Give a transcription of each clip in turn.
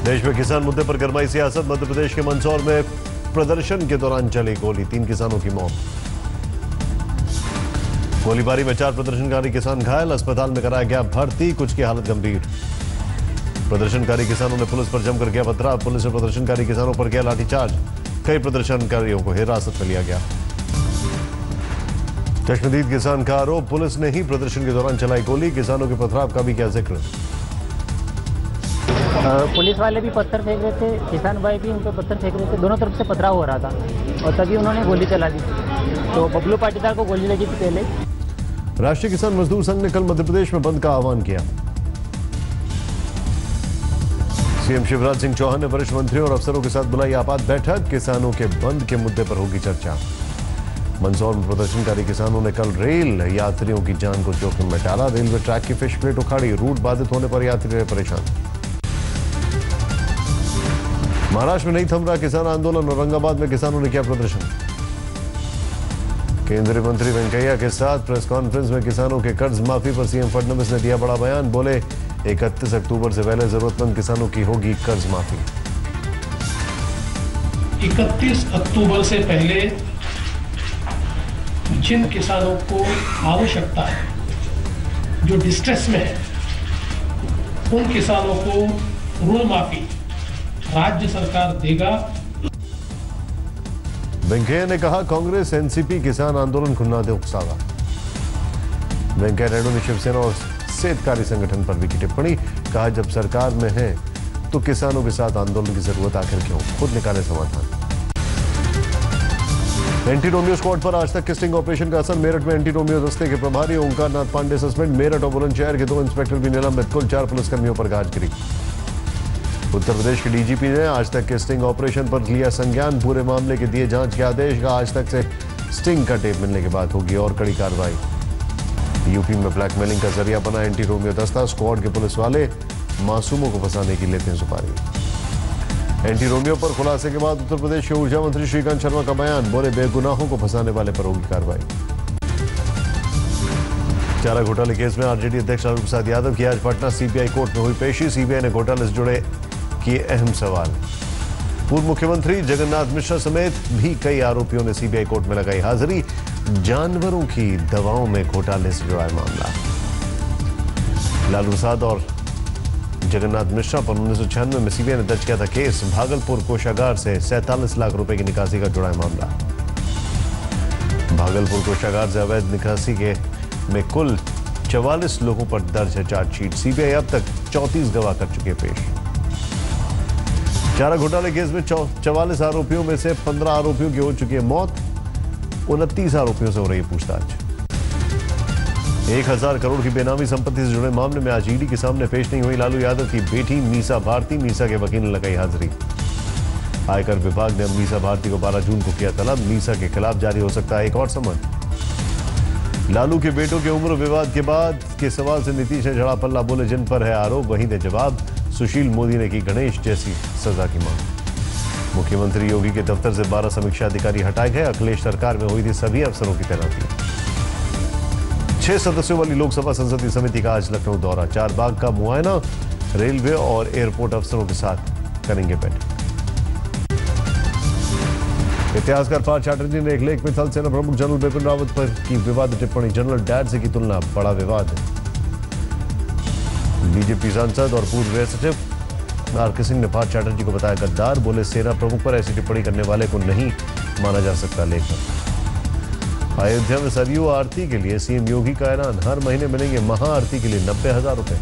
देश में किसान मुद्दे पर गरमाई सियासत। मध्य प्रदेश के मंदसौर में प्रदर्शन के दौरान चली गोली, 3 किसानों की मौत। गोलीबारी में 4 प्रदर्शनकारी किसान घायल, अस्पताल में कराया गया भर्ती, कुछ की हालत गंभीर। प्रदर्शनकारी किसानों ने पुलिस पर जमकर किया पथराव, पुलिस ने प्रदर्शनकारी किसानों पर किया लाठीचार्ज, कई प्रदर्शनकारियों को हिरासत में लिया गया। चश्मदीद किसान का आरोप, पुलिस ने ही प्रदर्शन के दौरान चलाई गोली, किसानों के पथराव का भी किया जिक्र। पुलिस वाले भी पत्थर फेंक रहे थे, किसान भाई भी उन पर पत्थर फेंक रहे थे, दोनों तरफ से पथराव हो रहा था और तभी उन्होंने गोली चला दी। तो बबलू पाटीदार को गोली लगी थी पहले। राष्ट्रीय किसान मजदूर संघ ने कल मध्य प्रदेश में बंद का आह्वान किया। सीएम शिवराज सिंह चौहान ने वरिष्ठ मंत्रियों और अफसरों के साथ बुलाई आपात बैठक, किसानों के बंद के मुद्दे पर होगी चर्चा। मंदसौर में प्रदर्शनकारी किसानों ने कल रेल यात्रियों की जान को जोखिम में डाला, रेलवे ट्रैक की फिश प्लेट उखाड़ी, रूट बाधित होने पर यात्री रहे परेशान। महाराष्ट्र में नहीं थम रहा किसान आंदोलन, औरंगाबाद में किसानों ने किया प्रदर्शन। केंद्रीय मंत्री वेंकैया के साथ प्रेस कॉन्फ्रेंस में किसानों के कर्ज माफी पर सीएम फडणवीस ने दिया बड़ा बयान, बोले 31 अक्टूबर से पहले जरूरतमंद किसानों की होगी कर्ज माफी। 31 अक्टूबर से पहले जिन किसानों को आवश्यकता है, जो डिस्ट्रेस में है, उन किसानों को ऋण माफी राज्य सरकार देगा। वेंकैया ने कहा कांग्रेस एनसीपी किसान आंदोलन को न दे उकसावा। वेंकैया नायडू ने शिवसेना और सेतकारी संगठन पर भी की टिप्पणी, कहा जब सरकार में है तो किसानों के साथ आंदोलन की जरूरत आखिर क्यों, खुद निकाले समाधान। एंटी रोमियो स्क्वाड पर आज तक के स्टिंग ऑपरेशन का असर, मेरठ में एंटी रोमियो दस्ते के प्रभारी ओंकार नाथ पांडे सस्पेंड, मेरठ और बुलंदशहर के 2 इंस्पेक्टर भी निलंबित, कुल 4 पुलिसकर्मियों पर गाज गिरी। उत्तर प्रदेश के डीजीपी ने आज तक के स्टिंग ऑपरेशन पर लिया संज्ञान, पूरे मामले के दिए जांच के आदेश, का आज तक से स्टिंग का टेप मिलने के बाद होगी और कड़ी कार्रवाई। यूपी में ब्लैकमेलिंग का जरिया बना एंटी रोमियो दस्ता, स्क्वाड के पुलिस वाले मासूमों को फंसाने की लेते हैं सुपारी। एंटी रोमियो पर खुलासे के बाद उत्तर प्रदेश के ऊर्जा मंत्री श्रीकांत शर्मा का बयान, बोले बेगुनाहों को फंसाने वाले पर होगी कार्रवाई। चारा घोटाले केस में आरजेडी अध्यक्ष लालू प्रसाद यादव की आज पटना सीबीआई कोर्ट में हुई पेशी, सीबीआई ने घोटाले से जुड़े किए अहम सवाल। पूर्व मुख्यमंत्री जगन्नाथ मिश्रा समेत भी कई आरोपियों ने सीबीआई कोर्ट में लगाई हाजिरी, जानवरों की दवाओं में घोटाले से जुड़ा मामला। लालू प्रसाद और जगन्नाथ मिश्रा पर 1996 में सीबीआई ने दर्ज किया था केस, भागलपुर कोषागार से 47 लाख रुपए की निकासी का जुड़ा मामला। भागलपुर कोषागार से अवैध निकासी में कुल 44 लोगों पर दर्ज है चार्जशीट, सीबीआई अब तक 34 गवाह कर चुके पेश। चारा घोटाले केस में 44 आरोपियों में से 15 आरोपियों की हो चुकी है मौत, 29 आरोपियों से हो रही है पूछताछ। 1000 करोड़ की बेनामी संपत्ति से जुड़े मामले में आज ईडी के सामने पेश नहीं हुई लालू यादव की बेटी मीसा भारती, मीसा के वकील ने लगाई हाजिरी। आयकर विभाग ने मीसा भारती को 12 जून को किया तलब, मीसा के खिलाफ जारी हो सकता है एक और समन। लालू के बेटों के उम्र विवाद के बाद के सवाल से नीतीश ने झड़ा पल्ला, बोले जिन पर है आरोप वहीं दे जवाब। सुशील मोदी ने की गणेश जैसी सजा की मांग। मुख्यमंत्री योगी के दफ्तर से 12 समीक्षा अधिकारी हटाए गए, अखिलेश सरकार में हुई थी सभी अफसरों की तैनाती। 6 सदस्यों वाली लोकसभा संसदीय समिति का आज लखनऊ दौरा, 4 बाग का मुआयना, रेलवे और एयरपोर्ट अफसरों के साथ करेंगे बैठक। इतिहासकार पार्थ चैटर्जी ने एक लेख में थल सेना प्रमुख जनरल बिपिन रावत पर की विवादित टिप्पणी, जनरल डैड से की तुलना, बड़ा विवाद। बीजेपी सांसद और पूर्व गृह सचिव आरके सिंह ने पार्थ चैटर्जी को बताया गद्दार, बोले सेना प्रमुख पर ऐसी टिप्पणी करने वाले को नहीं माना जा सकता लेखक। अयोध्या में सरयू आरती के लिए सीएम योगी का ऐलान, हर महीने मिलेंगे महाआरती के लिए 90,000 रुपए।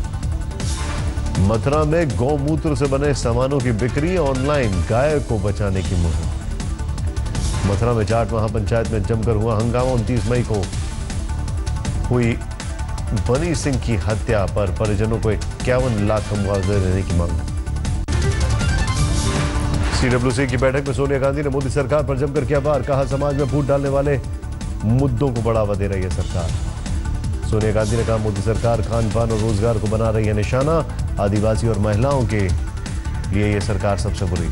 मथुरा में गौमूत्र से बने सामानों की बिक्री ऑनलाइन, गाय को बचाने की मुहिम। मथुरा में जाट महापंचायत में जमकर हुआ हंगामा, 29 मई को हुई बनी सिंह की हत्या पर परिजनों को 51 लाख का मुआवजा देने की मांग। सीडब्ल्यूसी की बैठक में सोनिया गांधी ने मोदी सरकार पर जमकर किया वार, कहा समाज में फूट डालने वाले मुद्दों को बढ़ावा दे रही है सरकार। सोनिया गांधी ने कहा मोदी सरकार खान पान और रोजगार को बना रही है निशाना, आदिवासी और महिलाओं के लिए यह सरकार सबसे बुरी।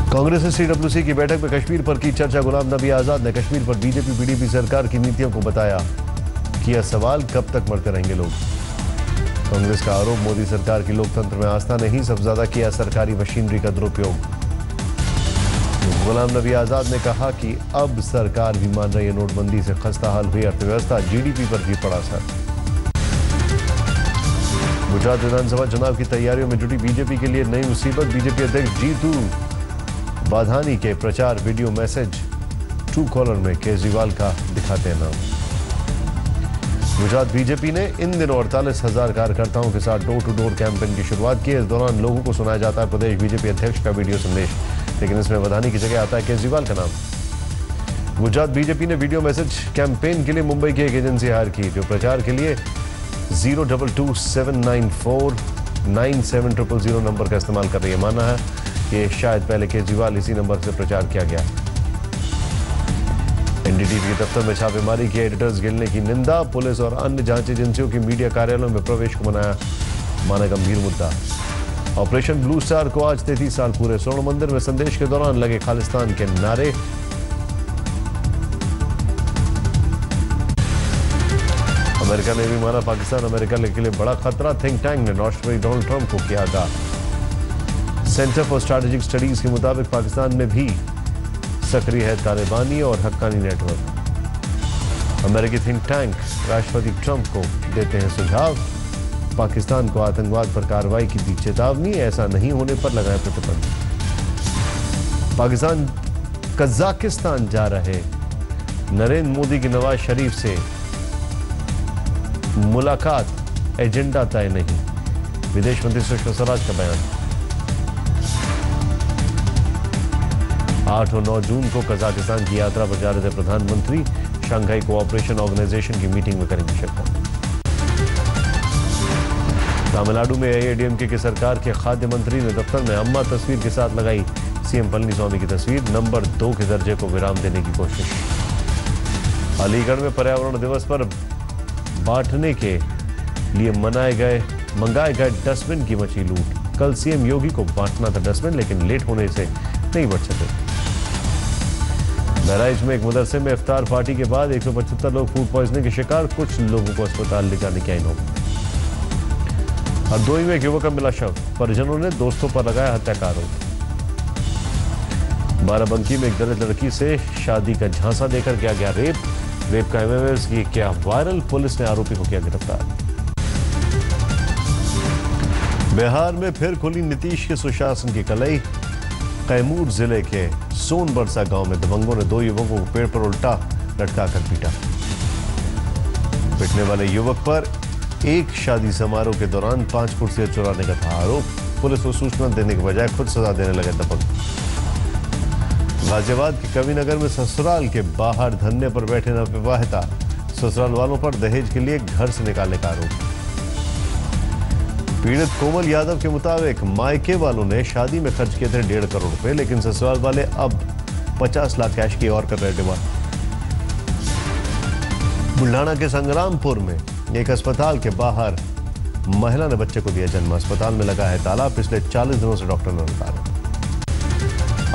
कांग्रेस ने सीडब्ल्यूसी की बैठक में कश्मीर पर की चर्चा, गुलाम नबी आजाद ने कश्मीर पर बीजेपी पीडीपी सरकार की नीतियों को बताया, किया सवाल कब तक मरते रहेंगे लोग। कांग्रेस का आरोप, मोदी सरकार की लोकतंत्र में आस्था नहीं, सबसे ज्यादा किया सरकारी मशीनरी का दुरुपयोग। गुलाम नबी आजाद ने कहा कि अब सरकार भी मान रही है नोटबंदी से खस्ता हाल हुई अर्थव्यवस्था, जीडीपी पर भी पड़ा असर। गुजरात विधानसभा चुनाव की तैयारियों में जुटी बीजेपी के लिए नई मुसीबत, बीजेपी अध्यक्ष जीतू वाधानी के प्रचार वीडियो मैसेज ट्रू कॉलर में केजरीवाल का दिखाते हैं नाम। गुजरात बीजेपी ने इन दिनों 48,000 कार्यकर्ताओं के साथ डोर टू डोर कैंपेन की शुरुआत की है। इस दौरान लोगों को सुनाया जाता है प्रदेश बीजेपी अध्यक्ष का वीडियो संदेश, लेकिन इसमें वाधानी की जगह आता है केजरीवाल का नाम। गुजरात बीजेपी ने वीडियो मैसेज कैंपेन के लिए मुंबई की एक एजेंसी हायर की, जो प्रचार के लिए 022-794-97000 नंबर का इस्तेमाल कर रही है। माना है कि शायद पहले केजरीवाल इसी नंबर से प्रचार किया गया। एनडीटीवी के दफ्तर में छापेमारी की, एडिटर्स गिल्ड की निंदा, पुलिस और अन्य जांच एजेंसियों की मीडिया कार्यालयों में प्रवेश को माना गंभीर मुद्दा। ऑपरेशन ब्लू स्टार को आज 33 साल पूरे। स्वर्ण मंदिर में संदेश के दौरान लगे खालिस्तान के नारे। अमेरिका ने भी माना पाकिस्तान अमेरिका के लिए बड़ा खतरा, थिंक टैंक ने राष्ट्रपति डोनाल्ड ट्रंप को किया आगाह। सेंटर फॉर स्ट्रैटेजिक स्टडीज के मुताबिक पाकिस्तान में भी सक्रिय है तालिबानी और हक्कानी नेटवर्क। अमेरिकी थिंक टैंक राष्ट्रपति ट्रंप को देते हैं सुझाव, पाकिस्तान को आतंकवाद पर कार्रवाई की दी चेतावनी, ऐसा नहीं होने पर लगाए प्रतिबंध। पाकिस्तान कजाकिस्तान जा रहे नरेंद्र मोदी की नवाज शरीफ से मुलाकात, एजेंडा तय नहीं, विदेश मंत्री सुषमा स्वराज का बयान। 8 और 9 जून को कजाकिस्तान की यात्रा पर जा रहे थे प्रधानमंत्री, शंघाई कोऑपरेशन ऑर्गेनाइजेशन की मीटिंग में करेंगे शिरकत। तमिलनाडु में एआईएडीएमके की सरकार के खाद्य मंत्री ने दफ्तर में अम्मा तस्वीर के साथ लगाई सीएम पलनीस्वामी की तस्वीर, नंबर 2 के दर्जे को विराम देने की कोशिश। अलीगढ़ में पर्यावरण दिवस पर बांटने के लिए मंगाए गए डस्टबिन की मची लूट। कल सीएम योगी को बांटना था डस्टबिन, लेकिन लेट होने से नहीं बच सके। बहराइच में एक मदरसे में इफ्तार पार्टी के बाद 175 लोग फूड पॉइजनिंग के शिकार, कुछ लोगों को अस्पताल ले जाने की आई नौबत। हरदोई में एक युवक का मिला शव, परिजनों ने दोस्तों पर लगाया हत्या का आरोप। बाराबंकी में एक दलित लड़की से शादी का झांसा देकर किया गया रेप का एमएमएस की किया वायरल, पुलिस ने आरोपी को किया गिरफ्तार। बिहार में फिर खुली नीतीश के सुशासन की कलई, कैमूर जिले के सोनबरसा गांव में दबंगों ने 2 युवकों को पेड़ पर उल्टा लटकाकर पीटा। पिटने वाले युवक पर एक शादी समारोह के दौरान 5 कुर्सियां चुराने का था आरोप, पुलिस को सूचना देने के बजाय खुद सजा देने लगे दबंग। गाजियाबाद के कविनगर में ससुराल के बाहर धरने पर बैठे नवविवाहिता, ससुराल वालों पर दहेज के लिए घर से निकालने का आरोप। पीड़ित कोमल यादव के मुताबिक मायके वालों ने शादी में खर्च किए थे 1.5 करोड़ रुपए, लेकिन ससुराल वाले अब 50 लाख कैश की और कर रहे डिमांड। बुल्ढाना के संग्रामपुर में एक अस्पताल के बाहर महिला ने बच्चे को दिया जन्म, अस्पताल में लगा है ताला, पिछले 40 दिनों से डॉक्टर ने हड़ताल।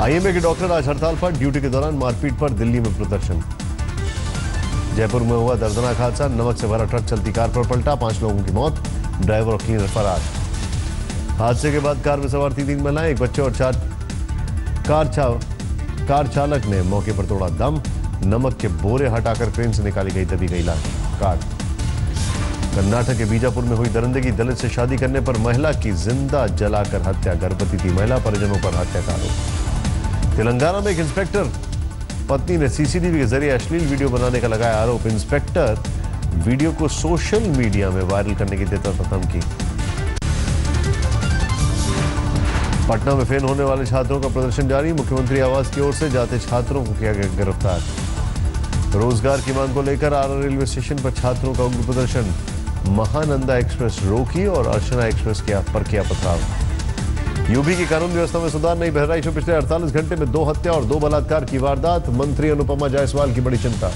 आईएमए के डॉक्टर आज हड़ताल पर, ड्यूटी के दौरान मारपीट पर दिल्ली में प्रदर्शन। जयपुर में हुआ दर्दनाक हादसा, नमक से भरा ट्रक चलती कार पर पलटा, 5 लोगों की मौत, ड्राइवर और क्लीनर फरार। हादसे के बाद कार में सवार थी 3 महिलाएं, एक बच्चे और 4 कार चालक ने मौके पर तोड़ा दम, नमक के बोरे हटाकर क्रेन से निकाली गई दबी गई कार। कर्नाटक के बीजापुर में हुई दरिंदगी, दलित से शादी करने पर महिला की जिंदा जलाकर हत्या, गर्भवती थी महिला, परिजनों पर हत्या का आरोप। तेलंगाना में एक इंस्पेक्टर पत्नी ने सीसीटीवी के जरिए अश्लील वीडियो बनाने का लगाया आरोप, इंस्पेक्टर वीडियो को सोशल मीडिया में वायरल करने की देता था धमकी। पटना में फेल होने वाले छात्रों का प्रदर्शन जारी, मुख्यमंत्री आवास की ओर से जाते छात्रों को किया गया गिरफ्तार। रोजगार की मांग को लेकर आरा रेलवे स्टेशन पर छात्रों का उग्र प्रदर्शन, महानंदा एक्सप्रेस रोकी और अर्चना एक्सप्रेस पर किया पथराव। यूपी की कानून व्यवस्था में सुधार नहीं, बहराइच में पिछले 48 घंटे में 2 हत्या और 2 बलात्कार की वारदात, मंत्री अनुपमा जायसवाल की बड़ी चिंता।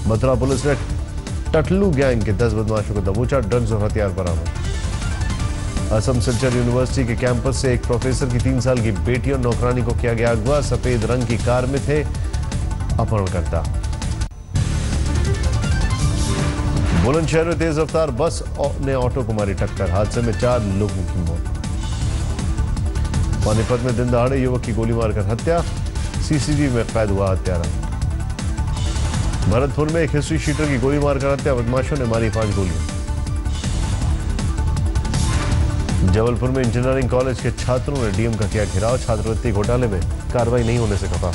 मथुरा पुलिस ने टटलू गैंग के 10 बदमाशों को दबोचा, ड्रग्स और हथियार बरामद। असम सिलचर यूनिवर्सिटी के कैंपस से एक प्रोफेसर की 3 साल की बेटी और नौकरानी को किया गया अगवा, सफेद रंग की कार में थे अपहरणकर्ता। बुलंदशहर में तेज रफ्तार बस ने ऑटो को मारी टक्कर, हादसे में 4 लोगों की मौत। पानीपत में दिन दहाड़े युवक की गोली मारकर हत्या, सीसीटीवी में कैद हुआ हत्यारा। भरतपुर में एक हिस्ट्री शीटर की गोली मारकर हत्या, बदमाशों ने मारी 5 गोलियां। जबलपुर में इंजीनियरिंग कॉलेज के छात्रों ने डीएम का किया घेराव, छात्रवृत्ति घोटाले में कार्रवाई नहीं होने से खफा।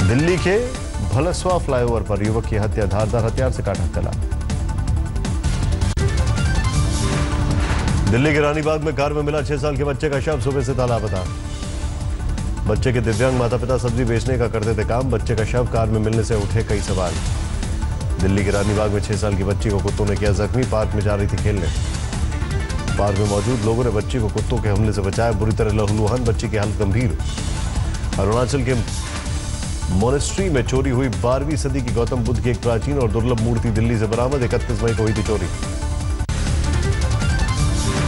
दिल्ली के भलसवा फ्लाईओवर पर युवक की हत्या, धारदार हथियार से काटा गला। दिल्ली के रानीबाग में कार में मिला 6 साल के बच्चे का शव, सुबह से था लापता। बच्चे के दिव्यांग माता पिता सब्जी बेचने का करते थे काम, बच्चे का शव कार में मिलने से उठे कई सवाल। दिल्ली के रानीबाग में 6 साल की बच्ची को कुत्तों ने किया जख्मी, पार्क में जा रही थी खेलने। पार्क में मौजूद लोगों ने बच्ची को कुत्तों के हमले से बचाया, बुरी तरह लहूलुहान, बच्ची की हालत गंभीर। अरुणाचल के मोनेस्ट्री में चोरी हुई 12वीं सदी की गौतम बुद्ध की एक प्राचीन और दुर्लभ मूर्ति दिल्ली से बरामद, 31 मई को हुई थी चोरी।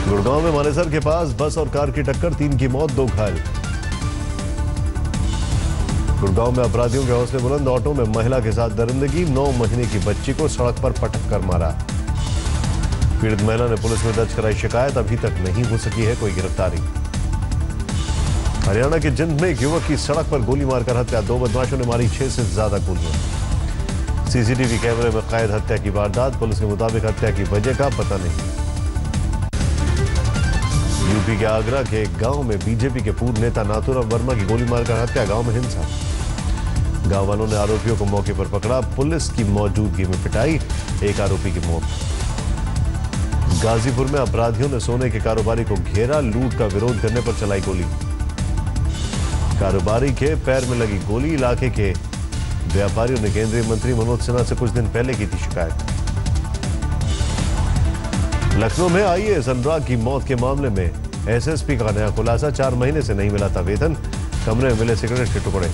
गुड़गांव में मानेसर के पास बस और कार की टक्कर, 3 की मौत, 2 घायल। गुड़गांव में अपराधियों के हौसले बुलंद, ऑटो में महिला के साथ दरिंदगी, 9 महीने की बच्ची को सड़क पर पटक कर मारा। पीड़ित महिला ने पुलिस में दर्ज कराई शिकायत, अभी तक नहीं हो सकी है कोई गिरफ्तारी। हरियाणा के जिंद में एक युवक की सड़क पर गोली मारकर हत्या, 2 बदमाशों ने मारी 6 से ज्यादा गोलियां। सीसीटीवी कैमरे में कैद हत्या की वारदात, पुलिस के मुताबिक हत्या की वजह का पता नहीं। यूपी के आगरा के एक गांव में बीजेपी के पूर्व नेता नाथूराम वर्मा की गोली मारकर हत्या, गांव में हिंसा। गांव वालों ने आरोपियों को मौके पर पकड़ा, पुलिस की मौजूदगी में पिटाई, 1 आरोपी की मौत। गाजीपुर में अपराधियों ने सोने के कारोबारी को घेरा, लूट का विरोध करने पर चलाई गोली। कारोबारी के पैर में लगी गोली, इलाके के व्यापारियों ने केंद्रीय मंत्री मनोज सिन्हा से कुछ दिन पहले की थी शिकायत। लखनऊ में आईएएस अनुराग की मौत के मामले में एसएसपी का नया खुलासा, 4 महीने से नहीं मिला था वेतन, कमरे में मिले सिगरेट के टुकड़े।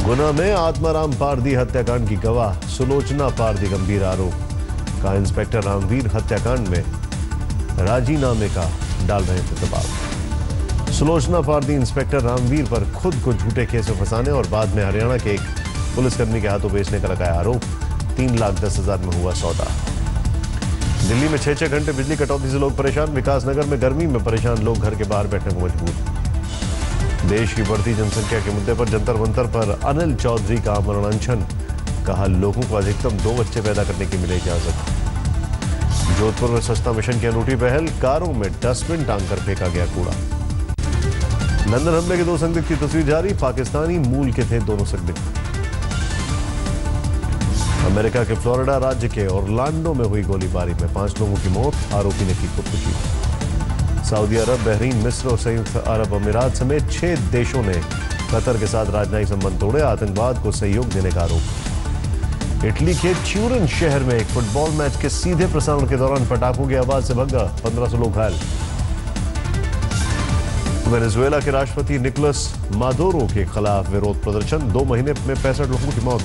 गुना में आत्माराम पारदी हत्याकांड की गवाह सुलोचना पारदी गंभीर आरोप, कहा इंस्पेक्टर रामवीर हत्याकांड में राजीनामे का डाल रहे थे दबाव। सुलोचना पारदी इंस्पेक्टर रामवीर पर खुद को झूठे केस में फंसाने और बाद में हरियाणा के एक पुलिसकर्मी के हाथों बेचने का लगाया आरोप, 3,10,000 में हुआ सौदा। दिल्ली में 6-6 घंटे बिजली कटौती से लोग परेशान, विकासनगर में गर्मी में परेशान लोग घर के बाहर बैठने को मजबूर। देश की बढ़ती जनसंख्या के मुद्दे पर जंतर मंतर पर अनिल चौधरी का आमरण अनशन, कहा लोगों को अधिकतम 2 बच्चे पैदा करने की मिले इजाजत। जोधपुर में सस्ता मिशन की अनूठी पहल, कारों में डस्टबिन टांग कर फेंका गया कूड़ा। लंदन हमले के 2 संदिग्ध की तस्वीर जारी, पाकिस्तानी मूल के थे दोनों संदिग्ध। अमेरिका के फ्लोरिडा राज्य के ओरलांडो में हुई गोलीबारी में 5 लोगों की मौत, आरोपी ने की खुदकुशी। सऊदी अरब, बहरीन, मिस्र और संयुक्त अरब अमीरात समेत 6 देशों ने कतर के साथ राजनयिक संबंध तोड़े, आतंकवाद को सहयोग देने का आरोप। इटली के ट्यूरिन शहर में एक फुटबॉल मैच के सीधे प्रसारण के दौरान पटाखों की आवाज से भगा 1500 लोग घायल। वेनेजुएला के राष्ट्रपति निकोलस मादुरो के खिलाफ विरोध प्रदर्शन, 2 महीने में 65 लोगों की मौत।